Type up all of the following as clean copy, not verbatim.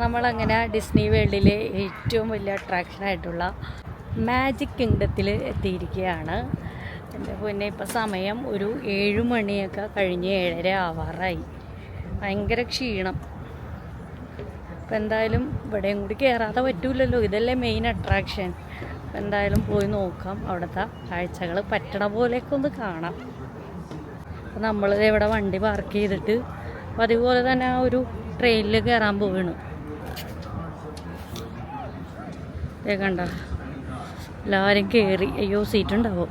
നമ്മളങ്ങനെ ഡിസ്നി വേൾഡിലെ ഏറ്റവും വലിയ അട്രാക്ഷനായിട്ടുള്ള മാജിക് കിങ്ഡത്തിൽ എത്തിയിരിക്കുകയാണ്. എൻ്റെ പിന്നെ ഇപ്പോൾ സമയം ഒരു 7 മണിയൊക്കെ കഴിഞ്ഞ് 7:30 ആവാറായി. ഭയങ്കര ക്ഷീണം. അപ്പം എന്തായാലും ഇവിടെയും കൂടി കയറാതെ പറ്റൂലല്ലോ, ഇതല്ലേ മെയിൻ അട്രാക്ഷൻ. അപ്പം എന്തായാലും പോയി നോക്കാം, അവിടുത്തെ കാഴ്ചകൾ പറ്റണ പോലെയൊക്കെ ഒന്ന് കാണാം. അപ്പം നമ്മൾ ഇവിടെ വണ്ടി പാർക്ക് ചെയ്തിട്ട് അതുപോലെ തന്നെ ആ ഒരു ട്രെയിനിൽ കയറാൻ പോവുകയാണ്. കണ്ട എല്ലാവരും കയറി. അയ്യോ, സീറ്റ് ഉണ്ടാവും.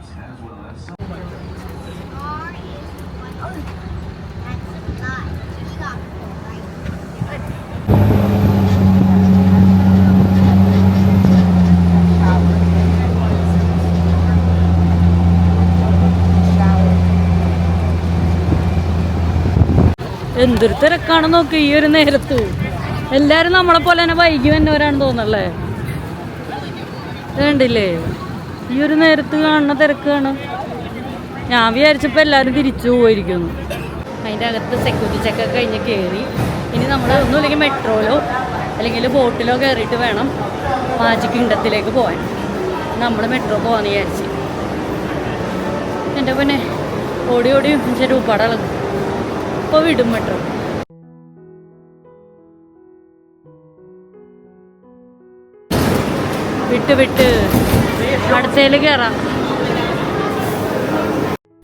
എന്തൊരു തിരക്കാണ് നോക്ക് ഈ ഒരു നേരത്ത്. എല്ലാരും നമ്മളെ പോലെ തന്നെ വൈകി വന്നവരാണ് തോന്നല്ലേ. വേണ്ടില്ലേ ഈ ഒരു നേരത്ത് കാണുന്ന തിരക്കാണ്. ഞാൻ വിചാരിച്ചപ്പോൾ എല്ലാവരും തിരിച്ചു പോയിരിക്കുന്നു. അതിൻ്റെ അകത്ത് സെക്യൂരിറ്റി ചെക്കൊക്കെ കഴിഞ്ഞ് കയറി. ഇനി നമ്മൾ ഒന്നുമില്ലെങ്കിൽ മെട്രോയിലോ അല്ലെങ്കിൽ ബോട്ടിലോ കയറിയിട്ട് വേണം മാജിക് കിങ്ഡത്തിലേക്ക് പോകാൻ. നമ്മൾ മെട്രോ പോകാമെന്ന് വിചാരിച്ച്. എൻ്റെ പിന്നെ ഓടി ഓടി രൂപടളകും. ഇപ്പോൾ വിടും മെട്രോ. വിട്ട് അടുത്തേല് കയറാം.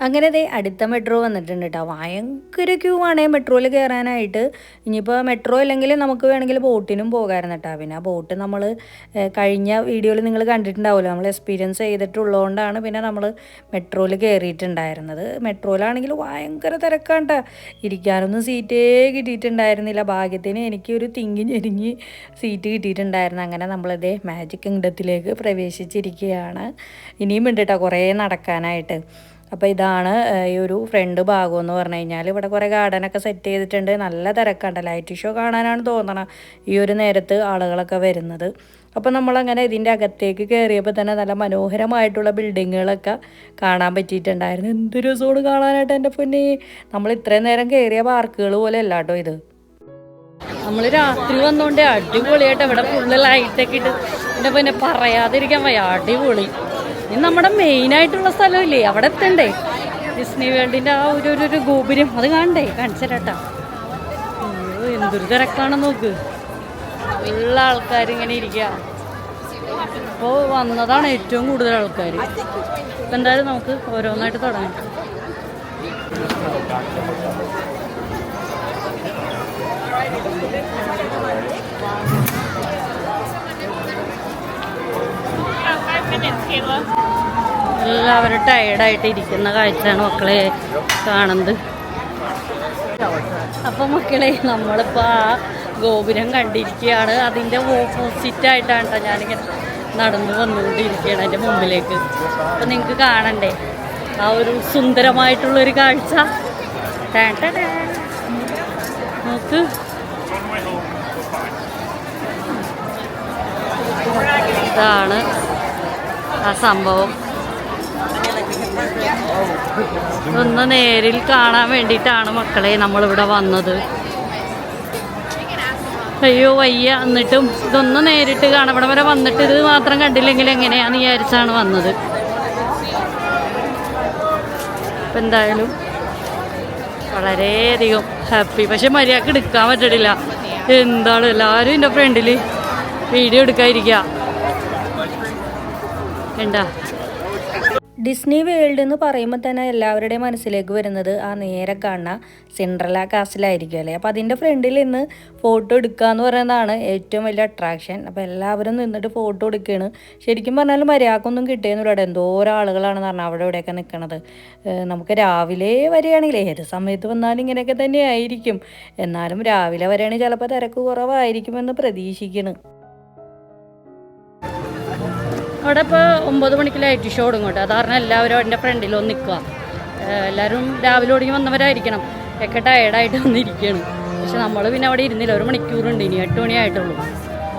അങ്ങനെ ദേ അടുത്ത മെട്രോ വന്നിട്ടുണ്ട് കേട്ടോ. ഭയങ്കര ക്യൂ ആണ് മെട്രോയിൽ കയറാനായിട്ട്. ഇനിയിപ്പോൾ മെട്രോ അല്ലെങ്കിൽ നമുക്ക് വേണമെങ്കിൽ ബോട്ടിനും പോകാമായിരുന്നു കേട്ടോ. പിന്നെ ആ ബോട്ട് നമ്മൾ കഴിഞ്ഞ വീഡിയോയിൽ നിങ്ങൾ കണ്ടിട്ടുണ്ടാവുമല്ലോ, നമ്മൾ എക്സ്പീരിയൻസ് ചെയ്തിട്ടുള്ളതുകൊണ്ടാണ് പിന്നെ നമ്മൾ മെട്രോയിൽ കയറിയിട്ടുണ്ടായിരുന്നത്. മെട്രോയിലാണെങ്കിൽ ഭയങ്കര തിരക്കാണ് കേട്ടോ. ഇരിക്കാനൊന്നും സീറ്റേ കിട്ടിയിട്ടുണ്ടായിരുന്നില്ല. ഭാഗ്യത്തിന് എനിക്കൊരു തിങ്ങി ഞെരിഞ്ഞ് സീറ്റ് കിട്ടിയിട്ടുണ്ടായിരുന്നു. അങ്ങനെ നമ്മളിതേ മാജിക് കിങ്ഡത്തിലേക്ക് പ്രവേശിച്ചിരിക്കുകയാണ്. ഇനിയും ഉണ്ട് കേട്ടോ കുറേ നടക്കാനായിട്ട്. അപ്പോൾ ഇതാണ് ഈ ഒരു ഫ്രണ്ട് ഭാഗം എന്ന് പറഞ്ഞു കഴിഞ്ഞാൽ. ഇവിടെ കുറേ ഗാർഡനൊക്കെ സെറ്റ് ചെയ്തിട്ടുണ്ട്. നല്ല തിരക്കുണ്ട്. ലൈറ്റ് ഷോ കാണാനാണ് തോന്നണം ഈ ഒരു നേരത്ത് ആളുകളൊക്കെ വരുന്നത്. അപ്പോൾ നമ്മളങ്ങനെ ഇതിൻ്റെ അകത്തേക്ക് കയറിയപ്പോൾ തന്നെ നല്ല മനോഹരമായിട്ടുള്ള ബിൽഡിങ്ങുകളൊക്കെ കാണാൻ പറ്റിയിട്ടുണ്ടായിരുന്നു. എന്തൊരു രസമാണ് കാണാനായിട്ട്. എൻ്റെ പൊന്നേ, നമ്മൾ ഇത്രയും നേരം കയറിയ പാർക്കുകൾ പോലെ അല്ല കേട്ടോ ഇത്. നമ്മൾ രാത്രി വന്നുകൊണ്ട് അടിപൊളിയായിട്ട് ഇവിടെ ഫുള്ള് ലൈറ്റൊക്കെ ഇട്ട് എൻ്റെ പിന്നെ പറയാതിരിക്കാൻ വയ്യ, അടിപൊളി. ഇനി നമ്മുടെ മെയിനായിട്ടുള്ള സ്ഥലമില്ലേ അവിടെ എത്തണ്ടേ, ഡിസ്നി വേൾഡിൻ്റെ ആ ഒരു ഗോപുരം അത് കാണണ്ടേ, കാണിച്ചു തരാട്ടാ. അയ്യോ, എന്തൊരു തിരക്കാണെന്ന് നോക്ക്. ഉള്ള ആൾക്കാരിങ്ങനെ ഇരിക്കുക. ഇപ്പോൾ വന്നതാണ് ഏറ്റവും കൂടുതൽ ആൾക്കാർ. ഇപ്പം എന്തായാലും നമുക്ക് ഓരോന്നായിട്ട് തുടങ്ങാം. എല്ലാവരും ടയേർഡായിട്ട് ഇരിക്കുന്ന കാഴ്ചയാണ് മക്കളെ കാണുന്നത്. അപ്പം മക്കളെ നമ്മളിപ്പോൾ ആ ഗോപുരം കണ്ടിരിക്കുകയാണ്. അതിൻ്റെ ഓപ്പോസിറ്റായിട്ടാണ് കേട്ടോ ഞാനിങ്ങനെ നടന്നു വന്നുകൊണ്ടിരിക്കുകയാണ് എൻ്റെ മുമ്പിലേക്ക്. അപ്പം നിങ്ങൾക്ക് കാണണ്ടേ ആ ഒരു സുന്ദരമായിട്ടുള്ളൊരു കാഴ്ച. നോക്ക്, ഇതാണ് ആ സംഭവം. ഒന്ന് നേരിൽ കാണാൻ വേണ്ടിയിട്ടാണ് മക്കളെ നമ്മളിവിടെ വന്നത്. അയ്യോ വയ്യ, എന്നിട്ടും ഇതൊന്ന് നേരിട്ട് കാണാം. ഇവിടെ വരെ വന്നിട്ട് ഇത് മാത്രം കണ്ടില്ലെങ്കിൽ എങ്ങനെയാണെന്ന് വിചാരിച്ചാണ് വന്നത്. അപ്പം എന്തായാലും വളരെയധികം ഹാപ്പി. പക്ഷെ മര്യാദക്ക് എടുക്കാൻ പറ്റില്ല. എന്താണ് എല്ലാവരും എൻ്റെ ഫ്രണ്ടിൽ വീഡിയോ എടുക്കാതിരിക്കുക. എന്താ ഡിസ്നി വേൾഡ് എന്ന് പറയുമ്പോൾ തന്നെ എല്ലാവരുടെയും മനസ്സിലേക്ക് വരുന്നത് ആ നേരെ കാണുന്ന സിൻഡ്രല്ല കാസിലായിരിക്കും അല്ലേ. അപ്പോൾ അതിൻ്റെ ഫ്രണ്ടിൽ നിന്ന് ഫോട്ടോ എടുക്കുക എന്ന് പറയുന്നതാണ് ഏറ്റവും വലിയ അട്രാക്ഷൻ. അപ്പോൾ എല്ലാവരും നിന്നിട്ട് ഫോട്ടോ എടുക്കുകയാണ്. ശരിക്കും പറഞ്ഞാൽ മര്യാദക്കൊന്നും കിട്ടിയെന്നില്ല. എന്തോരം ആളുകളാണെന്ന് പറഞ്ഞാൽ അവിടെ ഇവിടെയൊക്കെ നിൽക്കണത്. നമുക്ക് രാവിലെ വരികയാണെങ്കിൽ ഏത് സമയത്ത് വന്നാലും ഇങ്ങനെയൊക്കെ തന്നെ ആയിരിക്കും. എന്നാലും രാവിലെ വരികയാണെങ്കിൽ ചിലപ്പോൾ തിരക്ക് കുറവായിരിക്കുമെന്ന് പ്രതീക്ഷിക്കുന്നു. അവിടെ ഇപ്പോൾ 9 മണിക്ക് ലൈറ്റ് ഷോ തുടങ്ങും. അത് കാരണം എല്ലാവരും അതിൻ്റെ ഫ്രണ്ടിൽ ഒന്ന് നിൽക്കുക. എല്ലാവരും രാവിലെ ഒടുങ്ങി വന്നവരായിരിക്കണം. ഒക്കെ ടയേർഡായിട്ട് വന്നിരിക്കുകയാണ്. പക്ഷെ നമ്മൾ പിന്നെ അവിടെ ഇരുന്നില്ല. 1 മണിക്കൂറുണ്ട്, ഇനി 8 മണിയായിട്ടുള്ളൂ.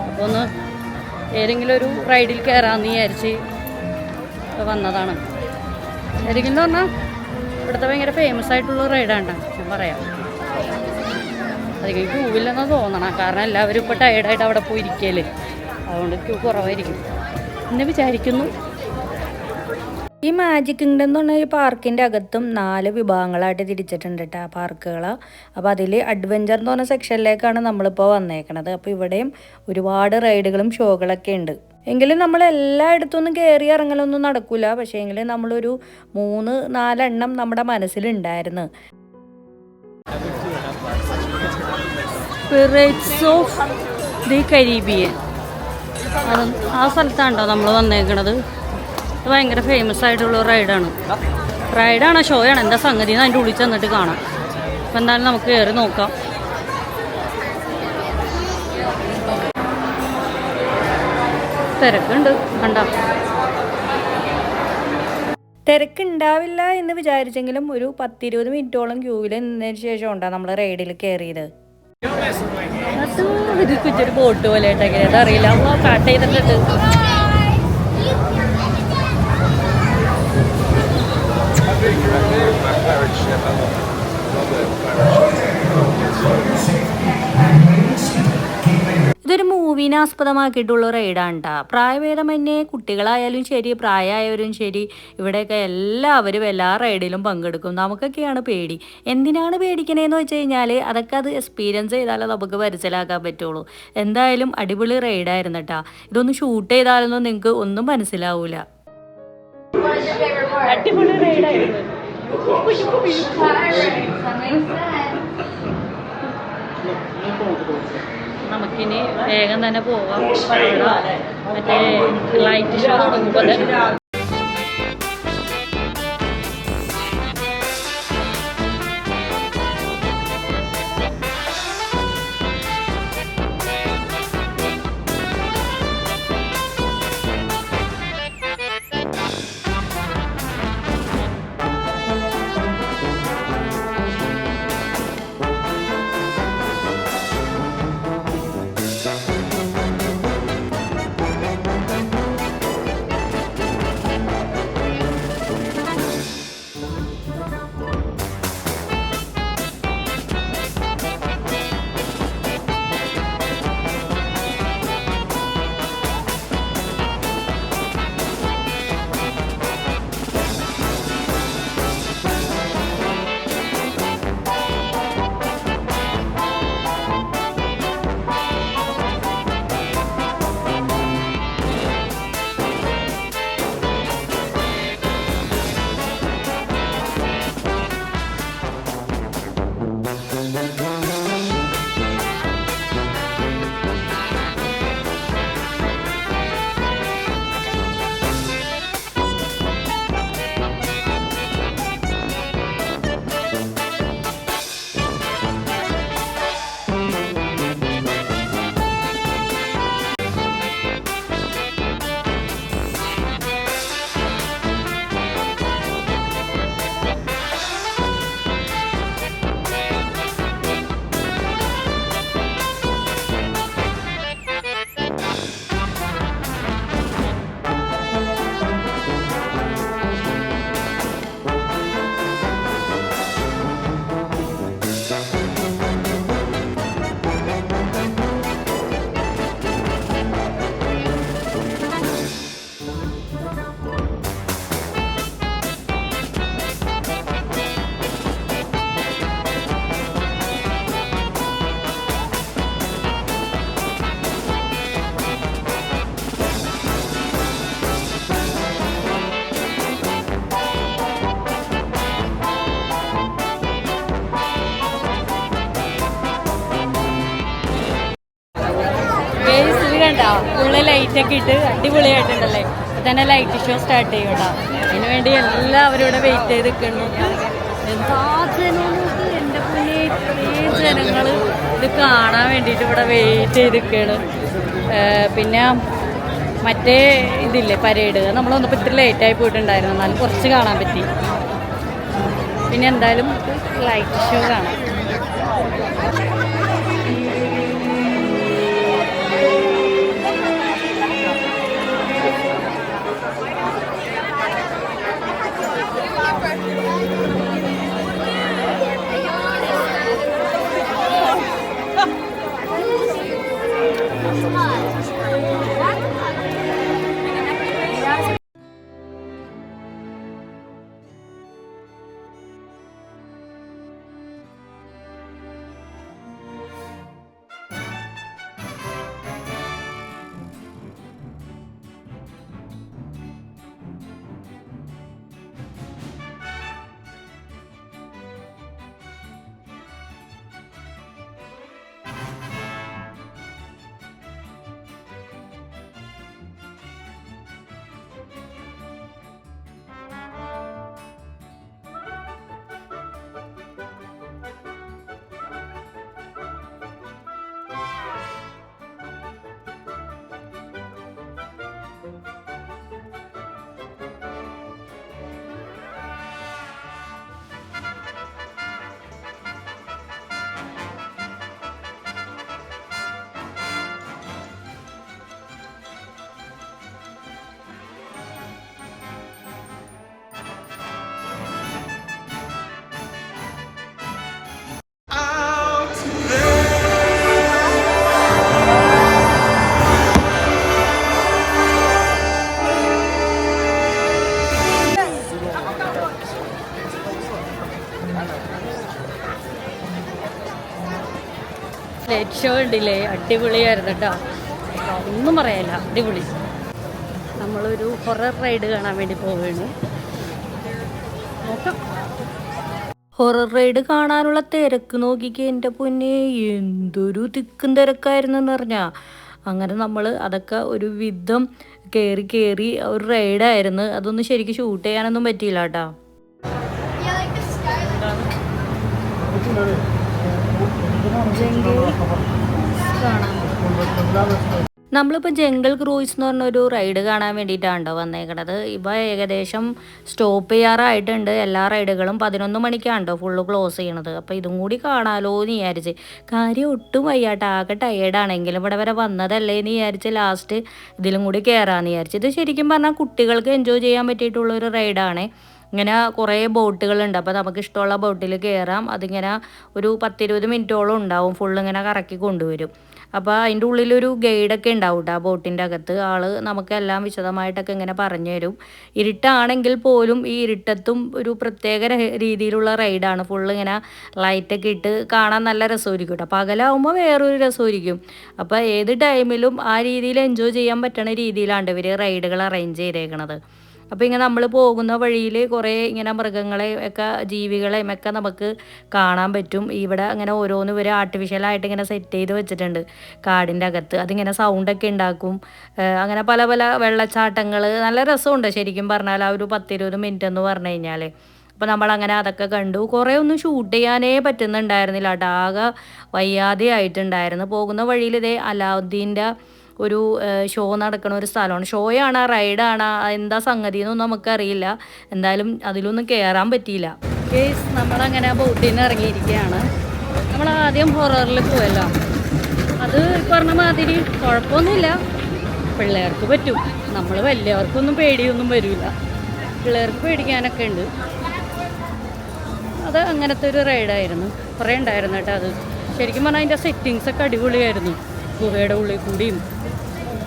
അപ്പോൾ ഒന്ന് ഏതെങ്കിലും ഒരു റൈഡിൽ കയറാമെന്ന് വിചാരിച്ച് വന്നതാണ്. ഏതെങ്കിലും എന്ന് പറഞ്ഞാൽ ഇവിടുത്തെ ഭയങ്കര ഫേമസ് ആയിട്ടുള്ള റൈഡാണ് ഞാൻ പറയാം. അധികം ക്യൂ ഇല്ലെന്ന് തോന്നണം, കാരണം എല്ലാവരും ഇപ്പോൾ ടയേർഡായിട്ട് അവിടെ പോയി ഇരിക്കല്, അതുകൊണ്ട് ക്യൂ കുറവായിരിക്കും എന്ന് വിചാരിക്കുന്നു. ഈ മാജിക് കിങ്ഡം എന്ന് പറഞ്ഞാൽ ഈ പാർക്കിൻ്റെ അകത്തും 4 വിഭാഗങ്ങളായിട്ട് തിരിച്ചിട്ടുണ്ട് കേട്ടോ ആ പാർക്കുകൾ. അപ്പോൾ അതിൽ അഡ്വഞ്ചർ എന്ന് പറഞ്ഞ സെക്ഷനിലേക്കാണ് നമ്മളിപ്പോൾ വന്നേക്കണത്. അപ്പോൾ ഇവിടെയും ഒരുപാട് റൈഡുകളും ഷോകളൊക്കെ ഉണ്ട്. എങ്കിലും നമ്മൾ എല്ലായിടത്തൊന്നും കയറി ഇറങ്ങലൊന്നും നടക്കില്ല, പക്ഷേ എങ്കിലും നമ്മളൊരു 3-4 എണ്ണം നമ്മുടെ മനസ്സിലുണ്ടായിരുന്നു. പിറേറ്റ്സ് ഓഫ് ദി കരീബിയൻ, അത് ആ സ്ഥലത്താണോ നമ്മൾ വന്നേക്കണത്. ഇത് ഭയങ്കര ഫേമസ് ആയിട്ടുള്ള റൈഡാണോ ഷോയാണ് എന്താ സംഗതി എന്ന് അതിൻ്റെ ഉള്ളിൽ ചെന്നിട്ട് കാണാം. അപ്പം എന്തായാലും നമുക്ക് കയറി നോക്കാം. തിരക്കുണ്ട് കണ്ടോ. തിരക്കുണ്ടാവില്ല എന്ന് വിചാരിച്ചെങ്കിലും ഒരു 10-20 മിനിറ്റോളം ക്യൂവിൽ നിന്നതിന് ശേഷം ഉണ്ടാകും നമ്മൾ റൈഡിൽ കയറിയത്. അത് കുറ്റൊരു ബോട്ട് പോലെ ആയിട്ടൊക്കെ അതറിയില്ല, പാട്ട് ചെയ്തിട്ടുണ്ട്. ഇതൊരു മൂവീനെ ആസ്പദമാക്കിയിട്ടുള്ള റൈഡാണ് കേട്ടോ. പ്രായഭേദമന്യേ കുട്ടികളായാലും ശരി പ്രായമായവരും ശരി ഇവിടെയൊക്കെ എല്ലാവരും എല്ലാ റൈഡിലും പങ്കെടുക്കും. നമുക്കൊക്കെയാണ് പേടി. എന്തിനാണ് പേടിക്കണേന്ന് വെച്ച് കഴിഞ്ഞാൽ അതൊക്കെ അത് എക്സ്പീരിയൻസ് ചെയ്താലേ നമുക്ക് മനസ്സിലാക്കാൻ പറ്റുള്ളൂ. എന്തായാലും അടിപൊളി റൈഡായിരുന്നു കേട്ടോ. ഇതൊന്ന് ഷൂട്ട് ചെയ്താലൊന്നും നിങ്ങൾക്ക് ഒന്നും മനസ്സിലാവൂല. അടിപൊളി റൈഡായിരുന്നു. നമുക്കിനി വേഗം തന്നെ പോവാം. മറ്റേ ലൈറ്റ് ഷോ തുടങ്ങുമ്പോൾ കണ്ടോ ഫുള്ള് ലൈറ്റൊക്കെ ഇട്ട് അടിപൊളിയായിട്ടുണ്ടല്ലേ. ഇപ്പം തന്നെ ലൈറ്റ് ഷോ സ്റ്റാർട്ട് ചെയ്യും കേട്ടോ. അതിന് വേണ്ടി എല്ലാവരും ഇവിടെ വെയിറ്റ് ചെയ്ത് നിൽക്കുന്നു. എന്താ ജനം, എൻ്റെ പുള്ളി ഇത്രയും ജനങ്ങൾ ഇത് കാണാൻ വേണ്ടിയിട്ട് ഇവിടെ വെയിറ്റ് ചെയ്ത് നിൽക്കുകയാണ്. പിന്നെ മറ്റേ ഇതില്ലേ പരേഡ്, നമ്മളൊന്നിപ്പോൾ ഇത്തിരി ലേറ്റായി പോയിട്ടുണ്ടായിരുന്നു, എന്നാലും കുറച്ച് കാണാൻ പറ്റി. പിന്നെ എന്തായാലും ലൈറ്റ് ഷോ കാണാം. ലൈറ്റ് ഷോ ഉണ്ടില്ലേ, അടിപൊളിയായിരുന്നു കേട്ടോ. ഒന്നും പറയാനില്ല, അടിപൊളി. നമ്മളൊരു ഹൊറർ റൈഡ് കാണാൻ വേണ്ടി പോവുകയാണ്. നോക്കാം. ഹൊറർ റൈഡ് കാണാനുള്ള തിരക്ക് നോക്കിക്കേ എൻ്റെ പൊന്നെ, എന്തൊരു തിക്കും തിരക്കായിരുന്നു എന്ന് പറഞ്ഞാൽ. അങ്ങനെ നമ്മൾ അതൊക്കെ ഒരു വിധം കയറി ഒരു റൈഡായിരുന്നു. അതൊന്നും ശരിക്കും ഷൂട്ട് ചെയ്യാനൊന്നും പറ്റിയില്ല കേട്ടോ. നമ്മളിപ്പോൾ ജംഗിൾ ക്രൂയിസ് എന്ന് പറഞ്ഞൊരു റൈഡ് കാണാൻ വേണ്ടിയിട്ടാണ് വന്നേക്കണത്. ഇപ്പോൾ ഏകദേശം സ്റ്റോപ്പ് ചെയ്യാറായിട്ടുണ്ട്. എല്ലാ റൈഡുകളും 11 മണിക്കാണ് ഫുള്ള് ക്ലോസ് ചെയ്യണത്. അപ്പോൾ ഇതും കൂടി കാണാമല്ലോ എന്ന് വിചാരിച്ച്. കാര്യം ഒട്ടും വയ്യാട്ടോ, ആകെ ടയേർഡാണെങ്കിലും ഇവിടെ വരെ വന്നതല്ലേ എന്ന് വിചാരിച്ച് ലാസ്റ്റ് ഇതിലും കൂടി കയറാമെന്ന് വിചാരിച്ചു. ഇത് ശരിക്കും പറഞ്ഞാൽ കുട്ടികൾക്ക് എൻജോയ് ചെയ്യാൻ പറ്റിയിട്ടുള്ളൊരു റൈഡാണ്. ഇങ്ങനെ കുറേ ബോട്ടുകളുണ്ട്. അപ്പോൾ നമുക്ക് ഇഷ്ടമുള്ള ബോട്ടിൽ കയറാം. അതിങ്ങനെ ഒരു 10-20 മിനിറ്റോളം ഉണ്ടാവും. ഫുള്ള് ഇങ്ങനെ കറക്കി കൊണ്ടുവരും. അപ്പോൾ അതിൻ്റെ ഉള്ളിലൊരു ഗൈഡൊക്കെ ഉണ്ടാവും കേട്ടോ. ആ ബോട്ടിൻ്റെ അകത്ത് ആൾ നമുക്കെല്ലാം വിശദമായിട്ടൊക്കെ ഇങ്ങനെ പറഞ്ഞു തരും. ഇരുട്ടാണെങ്കിൽ പോലും ഈ ഇരുട്ടത്തും ഒരു പ്രത്യേക രീതിയിലുള്ള റൈഡാണ്. ഫുള്ള് ഇങ്ങനെ ലൈറ്റൊക്കെ ഇട്ട് കാണാൻ നല്ല രസമായിരിക്കും കേട്ടോ. പകലാവുമ്പോൾ വേറൊരു രസമായിരിക്കും. അപ്പോൾ ഏത് ടൈമിലും ആ രീതിയിൽ എൻജോയ് ചെയ്യാൻ പറ്റുന്ന രീതിയിലാണ് ഇവർ റൈഡുകൾ അറേഞ്ച് ചെയ്തേക്കണത്. അപ്പോൾ ഇങ്ങനെ നമ്മൾ പോകുന്ന വഴിയിൽ കുറേ ഇങ്ങനെ മൃഗങ്ങളെ ഒക്കെ ജീവികളെയും ഒക്കെ നമുക്ക് കാണാൻ പറ്റും. ഇവിടെ അങ്ങനെ ഓരോന്ന് ഇവർ ആർട്ടിഫിഷ്യലായിട്ട് ഇങ്ങനെ സെറ്റ് ചെയ്ത് വെച്ചിട്ടുണ്ട് കാടിൻ്റെ അകത്ത്. അതിങ്ങനെ സൗണ്ടൊക്കെ ഉണ്ടാക്കും. അങ്ങനെ പല പല വെള്ളച്ചാട്ടങ്ങൾ, നല്ല രസമുണ്ട് ശരിക്കും പറഞ്ഞാൽ. ആ ഒരു 10-20 മിനിറ്റ് എന്ന് പറഞ്ഞു കഴിഞ്ഞാൽ. അപ്പോൾ നമ്മളങ്ങനെ അതൊക്കെ കണ്ടു. കുറേ ഒന്നും ഷൂട്ട് ചെയ്യാനേ പറ്റുന്നുണ്ടായിരുന്നില്ല കേട്ടോ. ആകെ വയ്യാതെ ആയിട്ടുണ്ടായിരുന്നു. പോകുന്ന വഴിയിൽ ഇതേ അലാവുദ്ദീൻ്റെ ഒരു ഷോ നടക്കുന്ന ഒരു സ്ഥലമാണ്. ഷോയാണ്, റൈഡാണ്, എന്താ സംഗതി എന്നൊന്നും നമുക്കറിയില്ല. എന്തായാലും അതിലൊന്നും കയറാൻ പറ്റിയില്ല. കേസ് നമ്മളങ്ങനെ ബോട്ടിൽ നിന്ന് ഇറങ്ങിയിരിക്കുകയാണ്. നമ്മൾ ആദ്യം ഹൊററിൽ പോയല്ലോ. അത് പറഞ്ഞ മാതിരി കുഴപ്പമൊന്നുമില്ല, പിള്ളേർക്ക് പറ്റും. നമ്മൾ വലിയവർക്കൊന്നും പേടിയൊന്നും വരില്ല, പിള്ളേർക്ക് പേടിക്കാനൊക്കെ ഉണ്ട്. അത് അങ്ങനത്തെ ഒരു റൈഡായിരുന്നു. കുറേ ഉണ്ടായിരുന്നു കേട്ടോ. അത് ശരിക്കും പറഞ്ഞാൽ അതിൻ്റെ സെറ്റിങ്സൊക്കെ അടിപൊളിയായിരുന്നു. ഗുഹയുടെ ഉള്ളിൽ കൂടിയും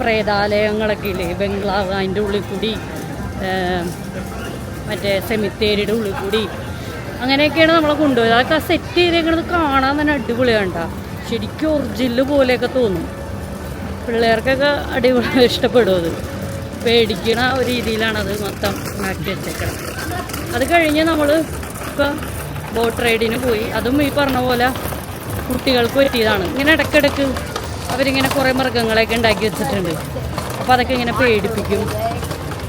പ്രേതാലയങ്ങളൊക്കെ ഇല്ലേ, ബംഗ്ലാവ്, അതിൻ്റെ ഉള്ളിൽ കൂടി മറ്റേ സെമിത്തേരിയുടെ ഉള്ളിൽ കൂടി അങ്ങനെയൊക്കെയാണ് നമ്മളെ കൊണ്ടുപോയത്. അതൊക്കെ സെറ്റ് ചെയ്തേക്കണത് കാണാൻ തന്നെ അടിപൊളിയാണ് കേട്ടോ. ശരിക്കും ഒറിജിനൽ പോലെയൊക്കെ തോന്നും. പിള്ളേർക്കൊക്കെ അടിപൊളി ഇഷ്ടപ്പെടും. അത് പേടിക്കണ ഒരു രീതിയിലാണത് മൊത്തം ആക്കി വെച്ചേക്കണം. അത് കഴിഞ്ഞ് നമ്മൾ ഇപ്പോൾ ബോട്ട് റൈഡിന് പോയി. അതും ഈ പറഞ്ഞ പോലെ കുട്ടികൾക്ക് പറ്റിയതാണ്. ഇങ്ങനെ ഇടയ്ക്കിടയ്ക്ക് അവരിങ്ങനെ കുറേ മൃഗങ്ങളെയൊക്കെ ഉണ്ടാക്കി വെച്ചിട്ടുണ്ട്. അപ്പോൾ അതൊക്കെ ഇങ്ങനെ പേടിപ്പിക്കും.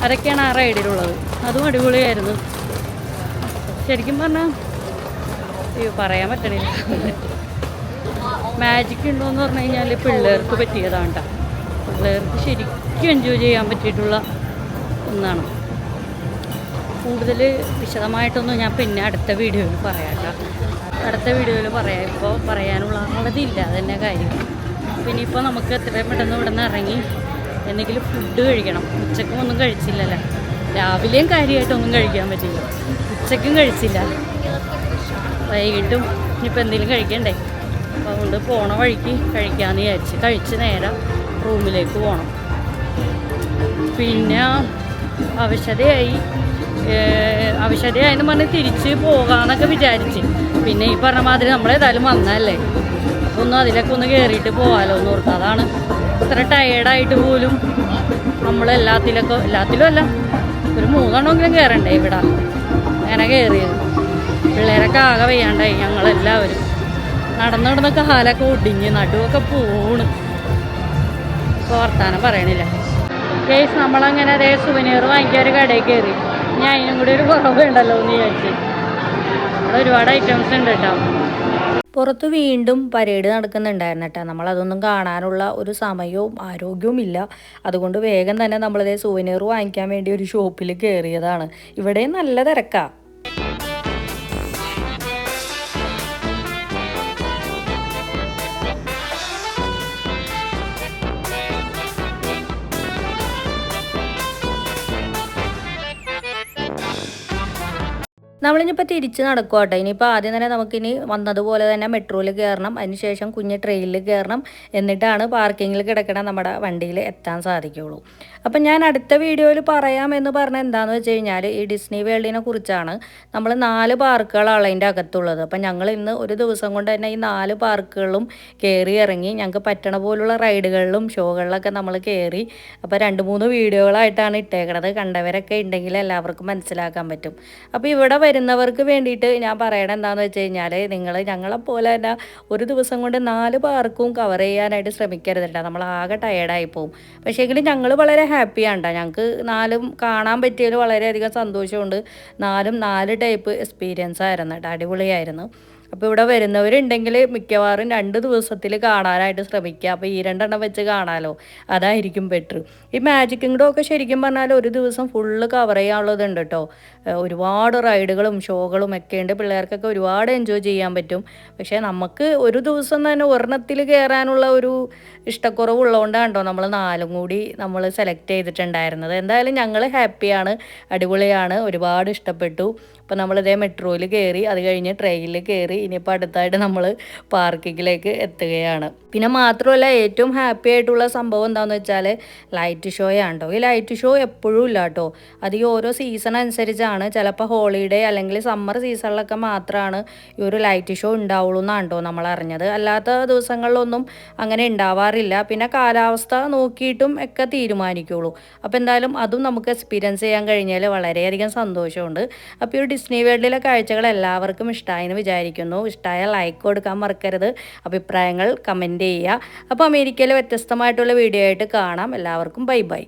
അതൊക്കെയാണ് ആ റൈഡിലുള്ളത്. അതും അടിപൊളിയായിരുന്നു ശരിക്കും പറഞ്ഞാൽ. പറയാൻ പറ്റണില്ല. മാജിക് ഉണ്ടോയെന്ന് പറഞ്ഞു കഴിഞ്ഞാൽ പിള്ളേർക്ക് പറ്റിയതാണ് കേട്ടോ. പിള്ളേർക്ക് ശരിക്കും എൻജോയ് ചെയ്യാൻ പറ്റിയിട്ടുള്ള ഒന്നാണ്. കൂടുതൽ വിശദമായിട്ടൊന്നും ഞാൻ പിന്നെ അടുത്ത വീഡിയോയിൽ പറയാം കേട്ടോ. അടുത്ത വീഡിയോയിൽ പറയാം. ഇപ്പോൾ പറയാനുള്ള ആളതില്ല, അതന്നെ കാര്യം. പിന്നെ ഇപ്പോൾ നമുക്ക് എത്രയും പെട്ടെന്ന് ഇവിടെ നിന്ന് ഇറങ്ങി എന്തെങ്കിലും ഫുഡ് കഴിക്കണം. ഉച്ചക്കും ഒന്നും കഴിച്ചില്ലല്ലോ. രാവിലെയും കാര്യമായിട്ടൊന്നും കഴിക്കാൻ പറ്റില്ല, ഉച്ചക്കും കഴിച്ചില്ല, വൈകിട്ടും ഇനിയിപ്പോൾ എന്തെങ്കിലും കഴിക്കണ്ടേ. അപ്പോൾ അതുകൊണ്ട് പോണ വഴിക്ക് കഴിക്കാമെന്ന് വിചാരിച്ച് കഴിച്ച് നേരം റൂമിലേക്ക് പോകണം. പിന്നെ അവശതയായെന്ന് പറഞ്ഞ് തിരിച്ച് പോകാമെന്നൊക്കെ വിചാരിച്ച്. പിന്നെ ഈ പറഞ്ഞ മാതിരി നമ്മളേതായാലും വന്നതല്ലേ, അപ്പോൾ ഒന്ന് അതിലൊക്കെ ഒന്ന് കയറിയിട്ട് പോകാമല്ലോ എന്ന് ഓർത്ത്. അതാണ് ഇത്ര ടയേർഡായിട്ട് പോലും എല്ലാത്തിലും അല്ല, ഒരു 3 എണ്ണമെങ്കിലും കയറണ്ടേ ഇവിടെ. അങ്ങനെ കയറിയത്. പിള്ളേരൊക്കെ ആകെ വയ്യാണ്ടായി. ഞങ്ങളെല്ലാവരും നടന്ന് കാലൊക്കെ ഒടിഞ്ഞ് നടുവൊക്കെ പോണ്. ഇപ്പോൾ വർത്താനം പറയണില്ല. കേസ് നമ്മളങ്ങനെ അതേ സുവനീർ വാങ്ങിക്കാൻ ഒരു കടയിൽ കയറി. ഞാൻ അതിനും കൂടി ഒരു കുറവുണ്ടല്ലോ എന്ന് വിചാരിച്ച്. അവിടെ ഒരുപാട് ഐറ്റംസ് ഉണ്ട് കേട്ടോ. പുറത്ത് വീണ്ടും പരേഡ് നടക്കുന്നുണ്ടായിരുന്നു കേട്ടോ. നമ്മളതൊന്നും കാണാനുള്ള ഒരു സമയവും ആരോഗ്യവും ഇല്ല. അതുകൊണ്ട് വേഗം തന്നെ നമ്മളിതേ സുവനീർ വാങ്ങിക്കാൻ വേണ്ടി ഒരു ഷോപ്പിൽ കയറിയതാണ്. ഇവിടെയും നല്ല തിരക്കാണ്. നമ്മളിനിപ്പോൾ തിരിച്ച് നടക്കുക കേട്ടോ. ഇനിയിപ്പോൾ ആദ്യം തന്നെ നമുക്കിനി വന്നതുപോലെ തന്നെ മെട്രോയിൽ കയറണം, അതിനുശേഷം കുഞ്ഞ് ട്രെയിനിൽ കയറണം, എന്നിട്ടാണ് പാർക്കിങ്ങിൽ കിടക്കണ നമ്മുടെ വണ്ടിയിൽ എത്താൻ സാധിക്കുകയുള്ളൂ. അപ്പം ഞാൻ അടുത്ത വീഡിയോയിൽ പറയാമെന്ന് പറഞ്ഞാൽ എന്താണെന്ന് വെച്ച് കഴിഞ്ഞാൽ ഈ ഡിസ്നി വേൾഡിനെ കുറിച്ചാണ്. നമ്മൾ 4 പാർക്കുകളാണ് അതിൻ്റെ അകത്തുള്ളത്. അപ്പം ഞങ്ങൾ ഇന്ന് ഒരു ദിവസം കൊണ്ട് തന്നെ ഈ 4 പാർക്കുകളിലും കയറി ഇറങ്ങി. ഞങ്ങൾക്ക് പറ്റണ പോലുള്ള റൈഡുകളിലും ഷോകളിലൊക്കെ നമ്മൾ കയറി. അപ്പോൾ 2-3 വീഡിയോകളായിട്ടാണ് ഇട്ടേക്കണത്. കണ്ടവരൊക്കെ ഉണ്ടെങ്കിൽ എല്ലാവർക്കും മനസ്സിലാക്കാൻ പറ്റും. അപ്പോൾ ഇവിടെ വരുന്നവർക്ക് വേണ്ടിയിട്ട് ഞാൻ പറയണത് എന്താണെന്ന് വെച്ച് കഴിഞ്ഞാൽ, നിങ്ങൾ ഞങ്ങളെപ്പോലെ തന്നെ ഒരു ദിവസം കൊണ്ട് 4 പാർക്കും കവർ ചെയ്യാനായിട്ട് ശ്രമിക്കരുത് കേട്ടോ. നമ്മൾ ആകെ ടയേർഡായി പോകും. പക്ഷേ എങ്കിലും ഞങ്ങൾ വളരെ ഹാപ്പിയാണ് കേട്ടോ. ഞങ്ങൾക്ക് 4 കാണാൻ പറ്റിയതിൽ വളരെയധികം സന്തോഷമുണ്ട്. 4 ടൈപ്പ് എക്സ്പീരിയൻസ് ആയിരുന്നു കേട്ടോ. അടിപൊളിയായിരുന്നു. അപ്പോൾ ഇവിടെ വരുന്നവരുണ്ടെങ്കിൽ മിക്കവാറും 2 ദിവസത്തിൽ കാണാനായിട്ട് ശ്രമിക്കുക. അപ്പോൾ ഈ 2 എണ്ണം വെച്ച് കാണാമല്ലോ, അതായിരിക്കും ബെറ്റർ. ഈ മാജിക് കിങ്ഡം ഒക്കെ ശരിക്കും പറഞ്ഞാൽ ഒരു ദിവസം ഫുള്ള് കവർ ചെയ്യാനുള്ളതുണ്ട് കേട്ടോ. ഒരുപാട് റൈഡുകളും ഷോകളും ഒക്കെ ഉണ്ട്. പിള്ളേർക്കൊക്കെ ഒരുപാട് എൻജോയ് ചെയ്യാൻ പറ്റും. പക്ഷേ നമുക്ക് ഒരു ദിവസം തന്നെ ഒരെണ്ണത്തിൽ കയറാനുള്ള ഒരു ഇഷ്ടക്കുറവുള്ളതുകൊണ്ടാണ് കേട്ടോ നമ്മൾ 4 കൂടി നമ്മൾ സെലക്ട് ചെയ്തിട്ടുണ്ടായിരുന്നത്. എന്തായാലും ഞങ്ങൾ ഹാപ്പിയാണ്, അടിപൊളിയാണ്, ഒരുപാട് ഇഷ്ടപ്പെട്ടു. അപ്പോൾ നമ്മളിതേ മെട്രോയിൽ കയറി, അത് കഴിഞ്ഞ് ട്രെയിനിൽ കയറി. ഇനിയിപ്പോൾ അടുത്തായിട്ട് നമ്മൾ പാർക്കിങ്ങിലേക്ക് എത്തുകയാണ്. പിന്നെ മാത്രമല്ല ഏറ്റവും ഹാപ്പി ആയിട്ടുള്ള സംഭവം എന്താണെന്ന് വെച്ചാൽ ലൈറ്റ് ഷോയാണ് കേട്ടോ. ഈ ലൈറ്റ് ഷോ എപ്പോഴും ഇല്ല കേട്ടോ. അത് ഈ ഓരോ സീസൺ അനുസരിച്ചാണ്. ചിലപ്പോൾ ഹോളിഡേ അല്ലെങ്കിൽ സമ്മർ സീസണിലൊക്കെ മാത്രമാണ് ഈ ഒരു ലൈറ്റ് ഷോ ഉണ്ടാവുള്ളൂ എന്നാണ് കേട്ടോ നമ്മൾ അറിഞ്ഞത്. അല്ലാത്ത ദിവസങ്ങളിലൊന്നും അങ്ങനെ ഉണ്ടാവാറില്ല. പിന്നെ കാലാവസ്ഥ നോക്കിയിട്ടും ഒക്കെ തീരുമാനിക്കുള്ളൂ. അപ്പോൾ എന്തായാലും അതും നമുക്ക് എക്സ്പീരിയൻസ് ചെയ്യാൻ കഴിഞ്ഞാൽ വളരെയധികം സന്തോഷമുണ്ട്. അപ്പോൾ ഈ ഡിസ്നി വേൾഡിലെ കാഴ്ചകൾ എല്ലാവർക്കും ഇഷ്ടമായെന്ന് വിചാരിക്കുന്നു. ഇഷ്ടമായ ലൈക്ക് കൊടുക്കാൻ മറക്കരുത്. അഭിപ്രായങ്ങൾ കമൻറ്റ് ചെയ്യുക. അപ്പോൾ അമേരിക്കയിലെ വ്യത്യസ്തമായിട്ടുള്ള വീഡിയോ ആയിട്ട് കാണാം. എല്ലാവർക്കും ബൈ ബൈ.